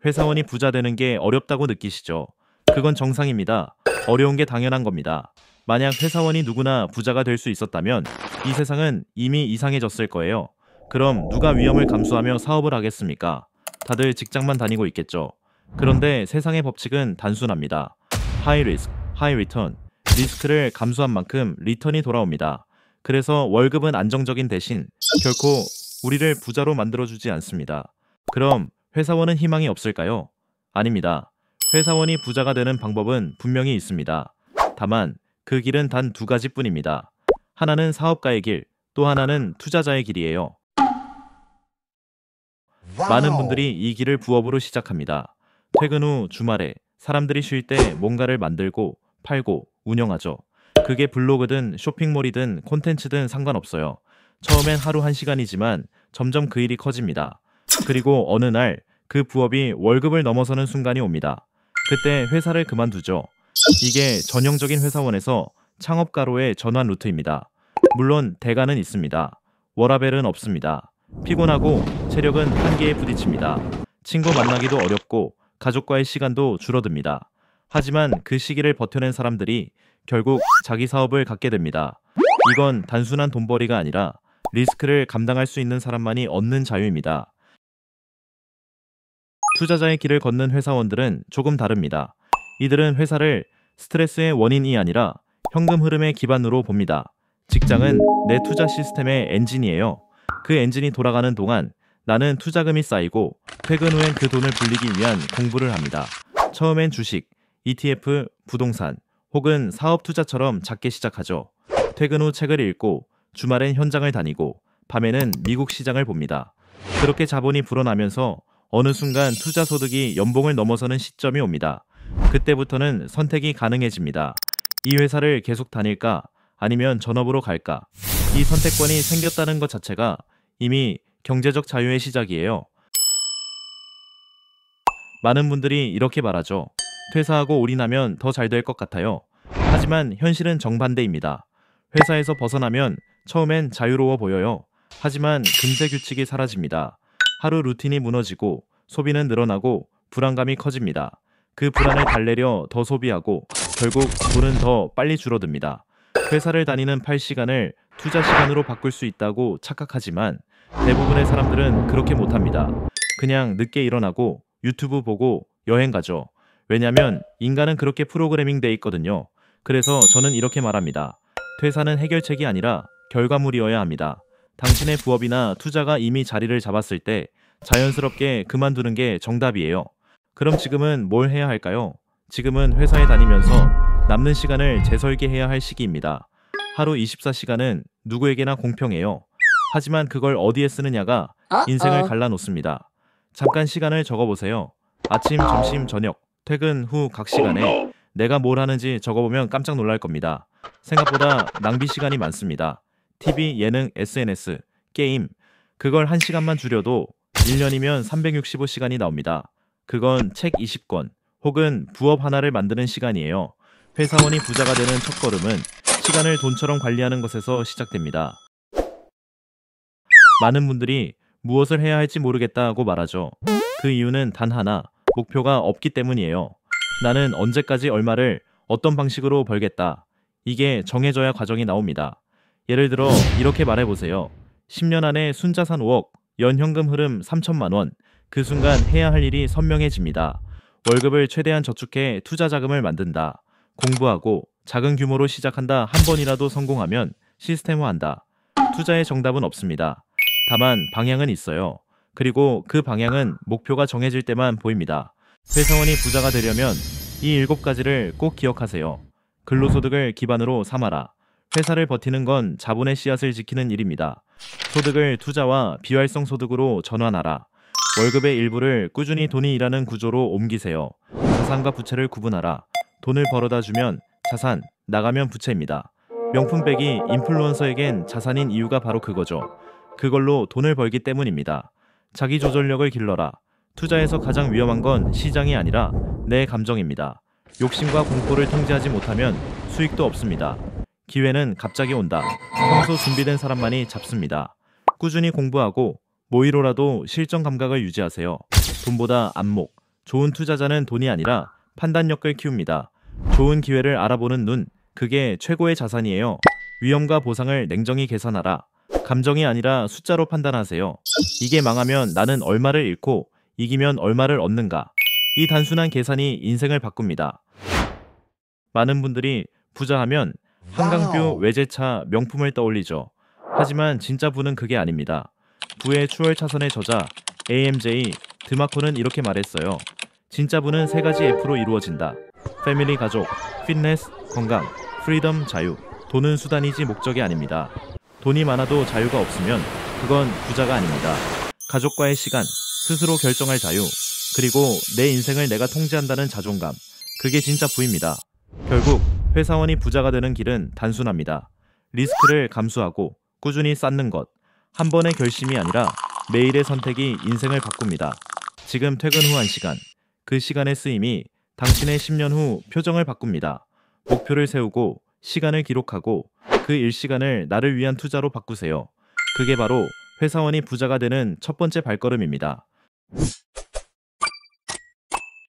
회사원이 부자 되는 게 어렵다고 느끼시죠? 그건 정상입니다. 어려운 게 당연한 겁니다. 만약 회사원이 누구나 부자가 될 수 있었다면 이 세상은 이미 이상해졌을 거예요. 그럼 누가 위험을 감수하며 사업을 하겠습니까? 다들 직장만 다니고 있겠죠. 그런데 세상의 법칙은 단순합니다. 하이 리스크, 하이 리턴. 리스크를 감수한 만큼 리턴이 돌아옵니다. 그래서 월급은 안정적인 대신 결코 우리를 부자로 만들어주지 않습니다. 그럼 회사원은 희망이 없을까요? 아닙니다. 회사원이 부자가 되는 방법은 분명히 있습니다. 다만 그 길은 단 두 가지뿐입니다. 하나는 사업가의 길, 또 하나는 투자자의 길이에요. 많은 분들이 이 길을 부업으로 시작합니다. 퇴근 후 주말에 사람들이 쉴 때 뭔가를 만들고 팔고 운영하죠. 그게 블로그든 쇼핑몰이든 콘텐츠든 상관없어요. 처음엔 하루 1시간이지만 점점 그 일이 커집니다. 그리고 어느 날 그 부업이 월급을 넘어서는 순간이 옵니다. 그때 회사를 그만두죠. 이게 전형적인 회사원에서 창업가로의 전환 루트입니다. 물론 대가는 있습니다. 워라밸은 없습니다. 피곤하고 체력은 한계에 부딪힙니다. 친구 만나기도 어렵고 가족과의 시간도 줄어듭니다. 하지만 그 시기를 버텨낸 사람들이 결국 자기 사업을 갖게 됩니다. 이건 단순한 돈벌이가 아니라 리스크를 감당할 수 있는 사람만이 얻는 자유입니다. 투자자의 길을 걷는 회사원들은 조금 다릅니다. 이들은 회사를 스트레스의 원인이 아니라 현금 흐름의 기반으로 봅니다. 직장은 내 투자 시스템의 엔진이에요. 그 엔진이 돌아가는 동안 나는 투자금이 쌓이고 퇴근 후엔 그 돈을 불리기 위한 공부를 합니다. 처음엔 주식, ETF, 부동산 혹은 사업 투자처럼 작게 시작하죠. 퇴근 후 책을 읽고 주말엔 현장을 다니고 밤에는 미국 시장을 봅니다. 그렇게 자본이 불어나면서 어느 순간 투자 소득이 연봉을 넘어서는 시점이 옵니다. 그때부터는 선택이 가능해집니다. 이 회사를 계속 다닐까 아니면 전업으로 갈까? 이 선택권이 생겼다는 것 자체가 이미 경제적 자유의 시작이에요. 많은 분들이 이렇게 말하죠. 퇴사하고 올인하면 더 잘 될 것 같아요. 하지만 현실은 정반대입니다. 회사에서 벗어나면 처음엔 자유로워 보여요. 하지만 금세 규칙이 사라집니다. 하루 루틴이 무너지고 소비는 늘어나고 불안감이 커집니다. 그 불안을 달래려 더 소비하고 결국 돈은 더 빨리 줄어듭니다. 회사를 다니는 8시간을 투자 시간으로 바꿀 수 있다고 착각하지만 대부분의 사람들은 그렇게 못합니다. 그냥 늦게 일어나고 유튜브 보고 여행 가죠. 왜냐면 인간은 그렇게 프로그래밍 돼 있거든요. 그래서 저는 이렇게 말합니다. 퇴사는 해결책이 아니라 결과물이어야 합니다. 당신의 부업이나 투자가 이미 자리를 잡았을 때 자연스럽게 그만두는 게 정답이에요. 그럼 지금은 뭘 해야 할까요? 지금은 회사에 다니면서 남는 시간을 재설계해야 할 시기입니다. 하루 24시간은 누구에게나 공평해요. 하지만 그걸 어디에 쓰느냐가 인생을 갈라놓습니다. 잠깐 시간을 적어보세요. 아침, 점심, 저녁, 퇴근 후 각 시간에 내가 뭘 하는지 적어보면 깜짝 놀랄 겁니다. 생각보다 낭비 시간이 많습니다. TV, 예능, SNS, 게임, 그걸 1시간만 줄여도 1년이면 365시간이 나옵니다. 그건 책 20권 혹은 부업 하나를 만드는 시간이에요. 회사원이 부자가 되는 첫걸음은 시간을 돈처럼 관리하는 것에서 시작됩니다. 많은 분들이 무엇을 해야 할지 모르겠다고 말하죠. 그 이유는 단 하나, 목표가 없기 때문이에요. 나는 언제까지 얼마를 어떤 방식으로 벌겠다. 이게 정해져야 과정이 나옵니다. 예를 들어 이렇게 말해보세요. 10년 안에 순자산 5억, 연현금 흐름 3천만 원. 그 순간 해야 할 일이 선명해집니다. 월급을 최대한 저축해 투자 자금을 만든다. 공부하고 작은 규모로 시작한다. 한 번이라도 성공하면 시스템화한다. 투자의 정답은 없습니다. 다만 방향은 있어요. 그리고 그 방향은 목표가 정해질 때만 보입니다. 회사원이 부자가 되려면 이 7가지를 꼭 기억하세요. 근로소득을 기반으로 삼아라. 회사를 버티는 건 자본의 씨앗을 지키는 일입니다. 소득을 투자와 비활성 소득으로 전환하라. 월급의 일부를 꾸준히 돈이 일하는 구조로 옮기세요. 자산과 부채를 구분하라. 돈을 벌어다 주면 자산, 나가면 부채입니다. 명품백이 인플루언서에겐 자산인 이유가 바로 그거죠. 그걸로 돈을 벌기 때문입니다. 자기 조절력을 길러라. 투자에서 가장 위험한 건 시장이 아니라 내 감정입니다. 욕심과 공포를 통제하지 못하면 수익도 없습니다. 기회는 갑자기 온다. 평소 준비된 사람만이 잡습니다. 꾸준히 공부하고 모의로라도 실전 감각을 유지하세요. 돈보다 안목, 좋은 투자자는 돈이 아니라 판단력을 키웁니다. 좋은 기회를 알아보는 눈, 그게 최고의 자산이에요. 위험과 보상을 냉정히 계산하라. 감정이 아니라 숫자로 판단하세요. 이게 망하면 나는 얼마를 잃고 이기면 얼마를 얻는가. 이 단순한 계산이 인생을 바꿉니다. 많은 분들이 부자하면 한강뷰, 외제차, 명품을 떠올리죠. 하지만 진짜 부는 그게 아닙니다. 부의 추월차선의 저자 AMJ 드마코는 이렇게 말했어요. 진짜 부는 세 가지 F로 이루어진다. 패밀리, 가족, 피트니스, 건강, 프리덤, 자유. 돈은 수단이지 목적이 아닙니다. 돈이 많아도 자유가 없으면 그건 부자가 아닙니다. 가족과의 시간, 스스로 결정할 자유, 그리고 내 인생을 내가 통제한다는 자존감. 그게 진짜 부입니다. 결국 회사원이 부자가 되는 길은 단순합니다. 리스크를 감수하고 꾸준히 쌓는 것. 한 번의 결심이 아니라 매일의 선택이 인생을 바꿉니다. 지금 퇴근 후 1시간. 그 시간의 쓰임이 당신의 10년 후 표정을 바꿉니다. 목표를 세우고 시간을 기록하고 그 일시간을 나를 위한 투자로 바꾸세요. 그게 바로 회사원이 부자가 되는 첫 번째 발걸음입니다.